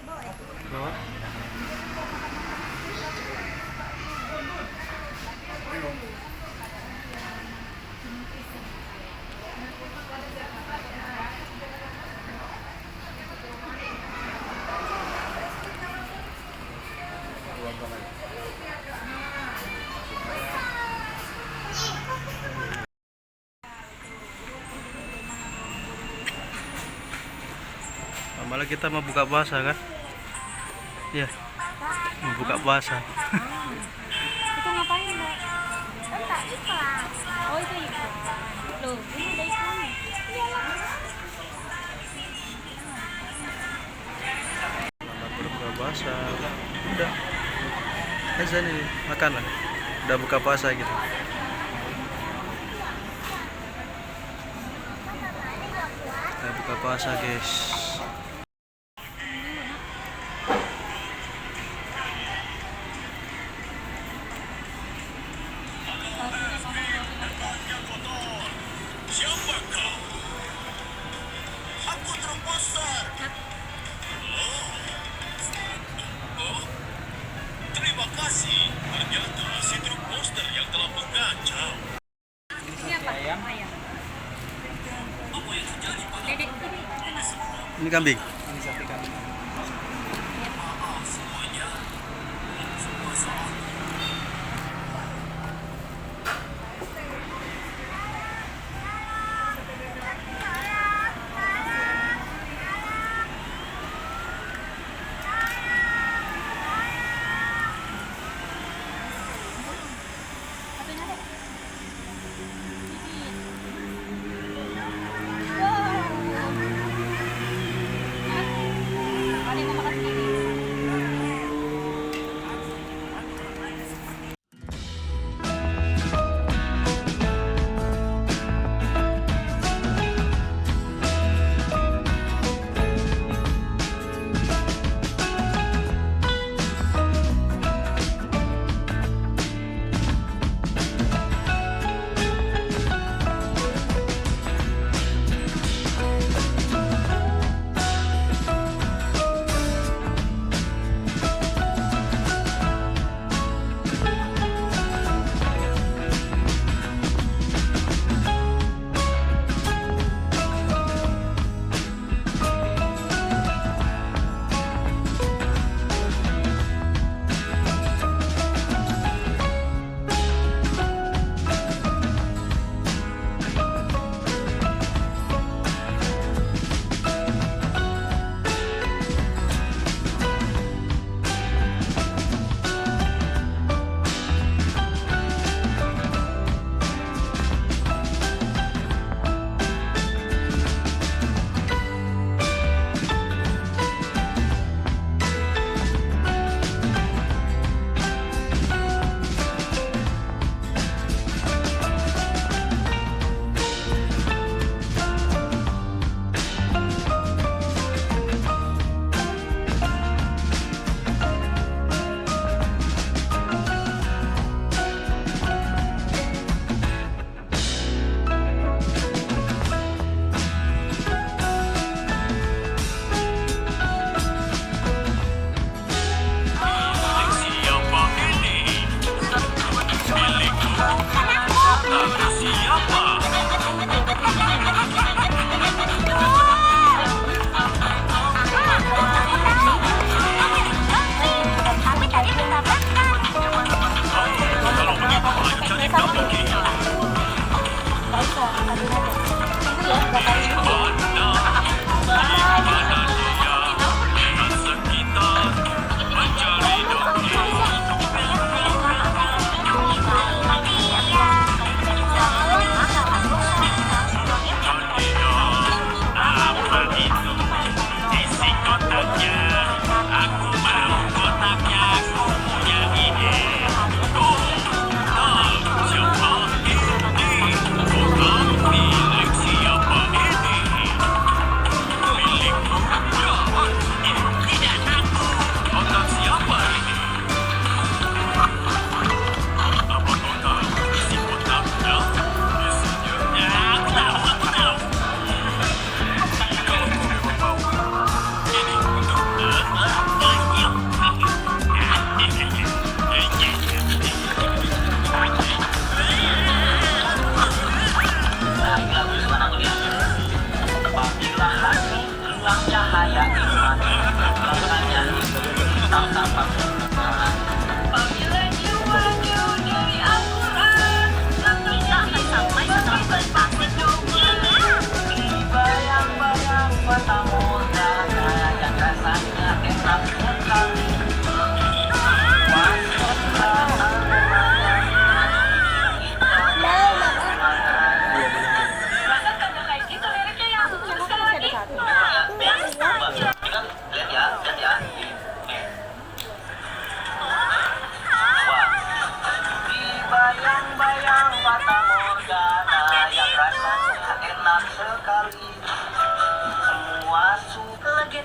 Bawa. Malah kita mau buka puasa kan? Iya, mau buka puasa. Itu ngapain, Mbak? Enggak, iklan. Oh, itu iklan. Loh, ini ada iklan. Selamat berbuka puasa. Udah. Azan ini, makan lah. Udah buka puasa gitu. Udah buka puasa, guys. Siapa kau? Aku terposter. Oh, terima kasih. Ternyata si truk poster yang telah mengacau. Ini apa? Ayam. Apa yang terjadi pada Dedek, ini. Ini kambing. semuanya? Satunya deh. Wow.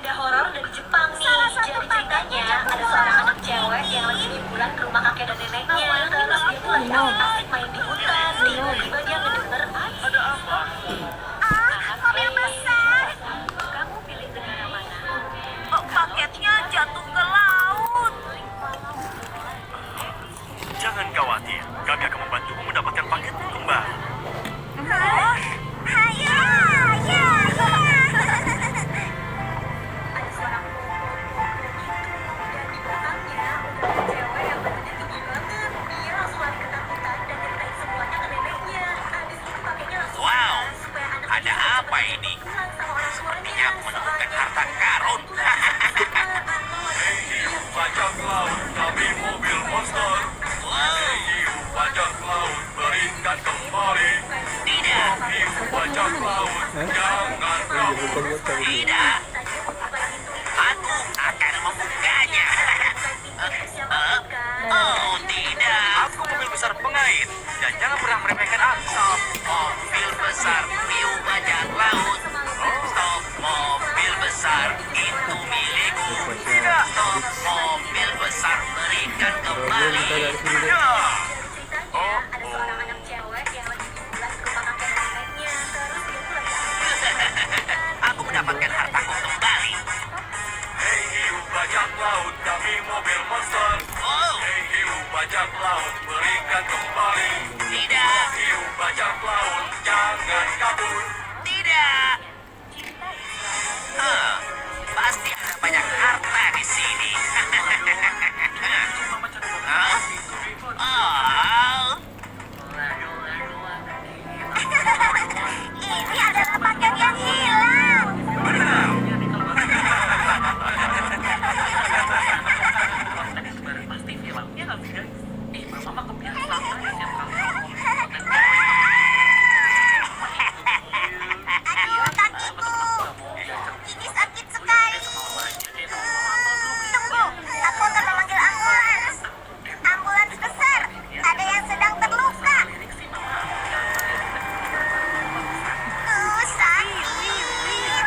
legenda horor dari Jepang nih. Jadi ceritanya ada seorang anak cewek yang lagi liburan ke rumah kakek dan neneknya. Terus dia tuh lagi asik main di hutan. Tiba-tiba dia mendengar ada apa? Mobil besar. Kamu pilih negara mana? Oh, paketnya jatuh ke laut. Jangan khawatir, kami akan membantumu mendapatkan paketmu kembali. Oh, ayo, ayo. Ada suara dan di belakangnya udah ada cewek yang badannya tinggi banget. Dia langsung lari ketakutan dan ceritain semuanya ke neneknya. Abis itu kakeknya langsung Wow, bilang supaya anaknya ada jangan apa cepet ini? pulang sama orang tuanya. Sepertinya aku menemukan harta karun. Bajak laut, kami mobil monster. Hiu bajak laut, berikan kembali. Tidak, Hiu bajak laut, jangan kabur. tidak. Aku akan membukanya. Oh, tidak. Aku mobil besar pengait. Dan jangan pernah meremehkan aku. Stop, mobil besar, hiu bajak laut. Stop, mobil besar, itu milikku. Tidak, stop, mobil besar, berikan kembali. Ya. Ceritanya ada seorang anak cewek yang lagi liburan ke rumah kakek dan neneknya. Terus dia tuh lagi asik. Aku mendapatkan hartaku kembali. Hei hiu bajak laut, kami mobil monster. Oh, Hei hiu bajak laut, berikan kembali. tidak, Hiu bajak laut, jangan kabur. tidak. Pasti ada banyak harta di sini. Hah? Oh. Ini adalah paket yang hilang. Aduh, kakiku. Ini sakit sekali. Tunggu, aku akan memanggil ambulans. Ambulans besar. Ada yang sedang terluka. Sakit.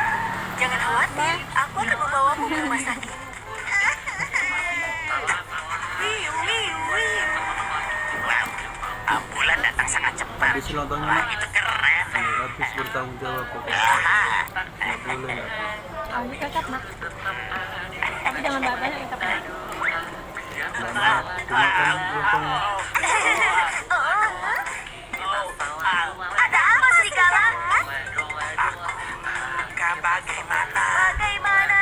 Jangan khawatir, aku akan membawamu ke rumah sakit. Wow, ambulan datang sangat cepat. Habis nontonnya Wah, nak. itu keren. Habis bertanggung jawab kok. Ah, Nggak boleh nggak. Kamu kecap, Mak. Tapi jangan banyak kecap. Nggak, cuma kan untungnya. Ada apa, serigala? Luka bagaimana? Bagaimana?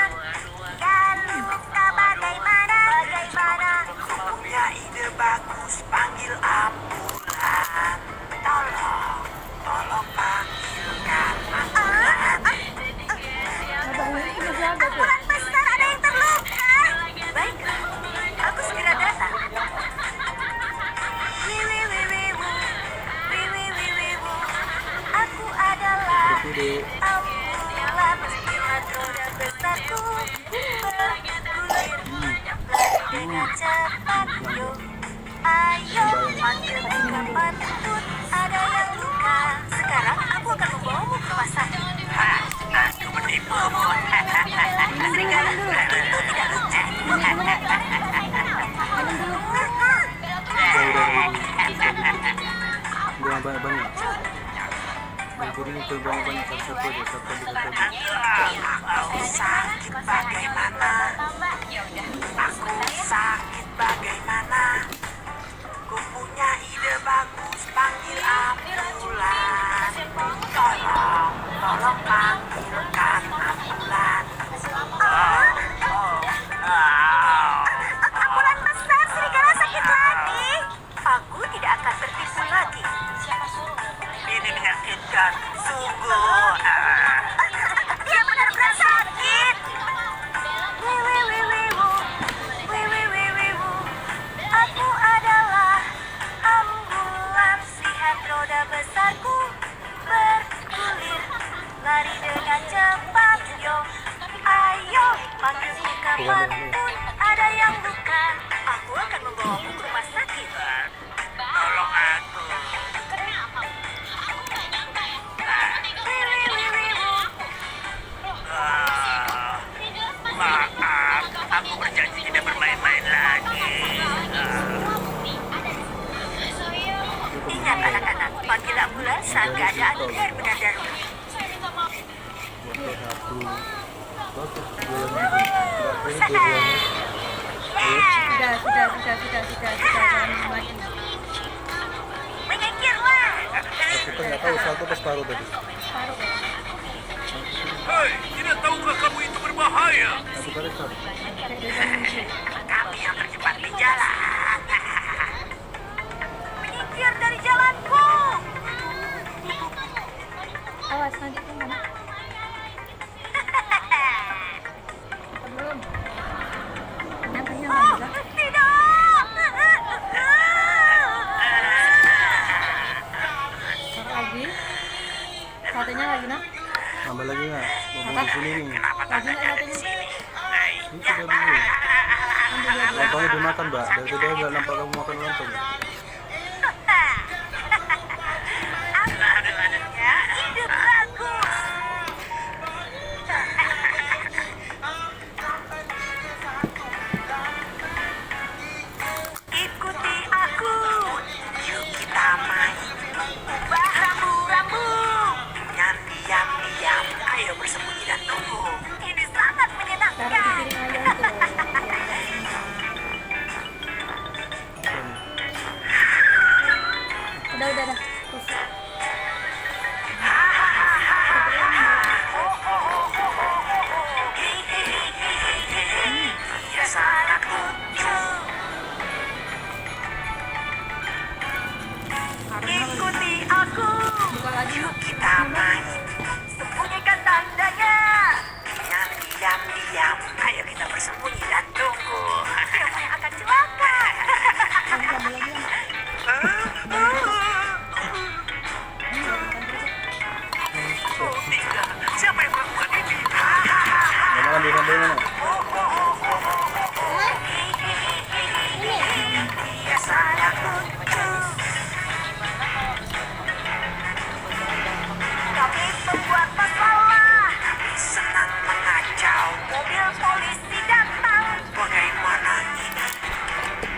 Dan luka bagaimana? Bagaimana? Punya ide bagus, panggil ambulan. Tolong panggilkan ambulan. Ambulan besar, ada yang terluka. Baiklah, aku segera datang. Aku adalah Jadi ambulans kilat roda besarku bergulir. Dengan cepat, yuk. Ayo, panggil tiga pentut. Ada yang luka. Sekarang aku akan membawamu ke rumah sakit. Hah, aku menipumu. Serigala, itu tidak lucu. jangan banyak-banyak. Jadi itu banyak-banyak satu aja, satu bisa tadi. Aku sakit bagaimana? Aku sakit bagaimana? Ku punya ide bagus, panggil ambulan. Tolong panggilkan ambulan. Ambulan besar, serigala sakit lagi. Aku tidak akan tertipu lagi. Ini menyakitkan, sungguh. Dia benar-benar sakit. Aku adalah ambulans. Lihat roda besarku bergulir. Lari dengan cepat, yo. Ayo, panggil buka pantun. Ada yang luka. Aku akan membawamu ke rumah sakit. Tolong aku. saat keadaan benar-benar darurat. Sudah, jangan mati. Menyingkirlah. Kita nggak tahu satu pas paruh tadi. Taruh ya. Hei, tidak tahukah kamu itu berbahaya? Satu kali satu. Kami yang terjebak di jalan. Menyingkir dari jalanku. Awas nanti kemana? Belum. Kenyang Oh, juga. tidak. Taruh lagi. Satenya lagi nak? Nambah lagi nggak? Mau di sini nih. Lagi nggak satenya? Ini sudah dulu. Lontongnya dimakan, Mbak. Dari tadi nggak nampak kamu makan lontong. Ya, hidup bagus. Ikuti aku. Yuk kita main. Ubah rambu-rambu. Dengan diam-diam. Ayo bersembunyi dan tunggu. Ini sangat Taruh menyenangkan. di piring aja itu. Udah. Terus. Ya sangat lucu. Ikuti aku. Buka lagi nak. Kita main. Sembunyikan tandanya. Dengan diam-diam. Ayo kita bersembunyi dan tunggu. Siapa yang akan celaka? Ambil lagi. Oh, tidak. Siapa yang melakukan ini? Nggak makan di sana mana? Dia sangat lucu. Kami membuat masalah. Senang mengacau. Mobil polisi datang. Bagaimana ini?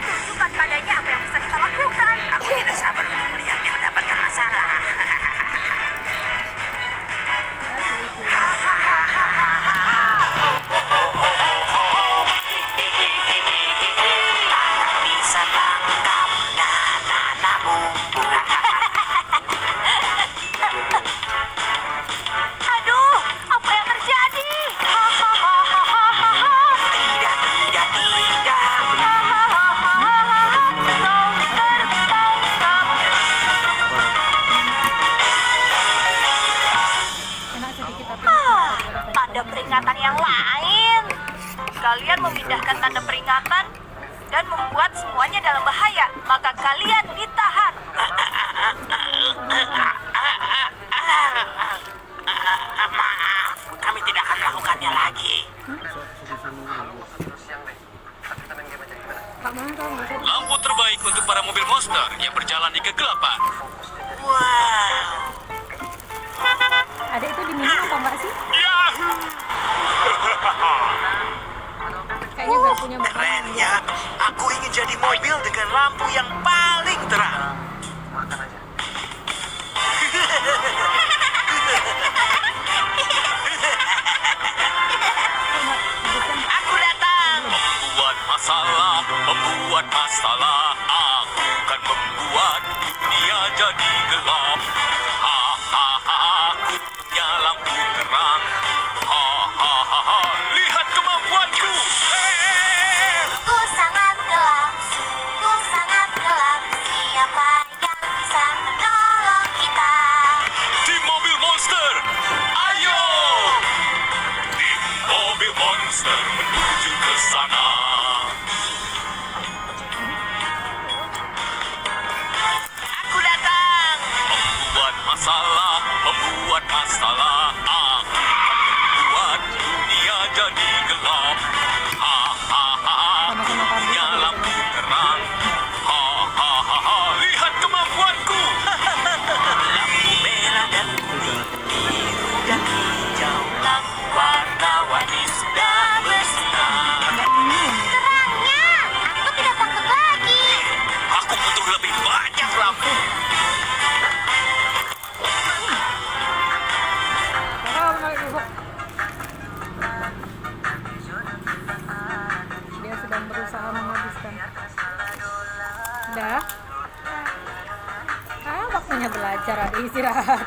Tunjukkan padanya apa yang bisa kita lakukan. Aku tidak sabar untuk melihatnya mendapatkan masalah. Bisa tangkap nana-nanamu. Aduh, apa yang terjadi? Tidak. Enak sedikit tapi. Tanda peringatan yang lain. Kalian memindahkan tanda peringatan dan membuat semuanya dalam bahaya, maka kalian ditahan. Maaf, kami tidak akan melakukannya lagi. Kak Bang tahu nggak sih? Lampu terbaik untuk para mobil monster yang berjalan di kegelapan. Wow. Ada itu diminum apa enggak sih? Kayaknya nggak punya bapak. Keren ya. Aku ingin jadi mobil dengan lampu yang paling terang. Aku datang. Membuat masalah. Aku kan membuat dunia jadi gelap. Ha ha ha. Aku punya lampu terang. Ha ha ha ha. Lihat kemampuanku. Ku sangat gelap, siapa yang bisa menolong kita? Tim mobil monster, ayo! Tim mobil monster menuju ke sana. Aku datang. Membuat masalah. Aku akan membuat dunia jadi gelap. Ha ha ha. Sama-sama pabrik. Punya lampu terang. Ha ha ha ha. Lihat kemampuanku. Lampu merah dan biru dan hijau, lampu warna-warni sudah bersinar. Terangnya, aku tidak takut lagi. Aku butuh lebih banyak lampu. ada istirahat.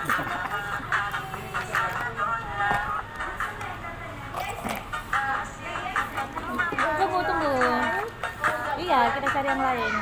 Tunggu, tunggu. Iya, kita cari yang lain.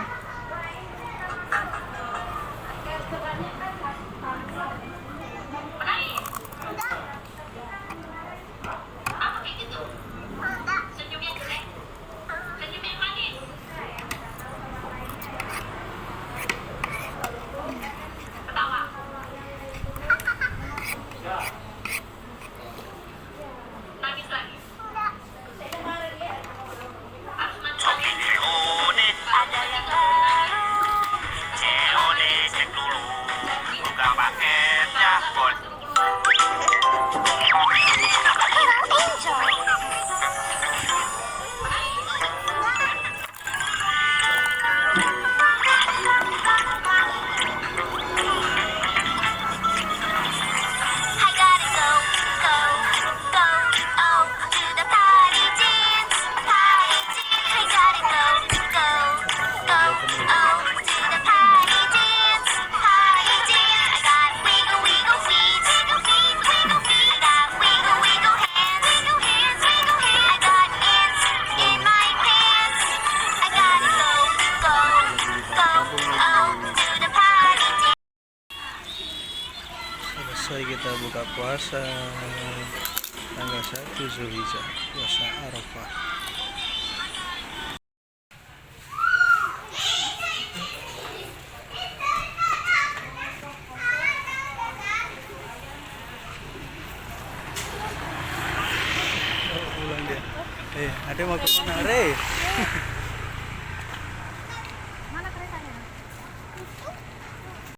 COD, COD, cek dulu. Buka paketnya, Gold. I gotta go, go, go, oh, to the party dance, party dance. I gotta go, go, go, oh, to the party dance, party dance. I got wiggle, wiggle feet, wiggle feet, wiggle feet. I got wiggle, wiggle hands, wiggle hands, wiggle hands. I got ants in my pants. I gotta go, go, go, oh, to the party dance. Selesai kita buka puasa tanggal 1 Zulhijjah, puasa Arafah. Oh, pulang dia. Ada mau kemana, Re?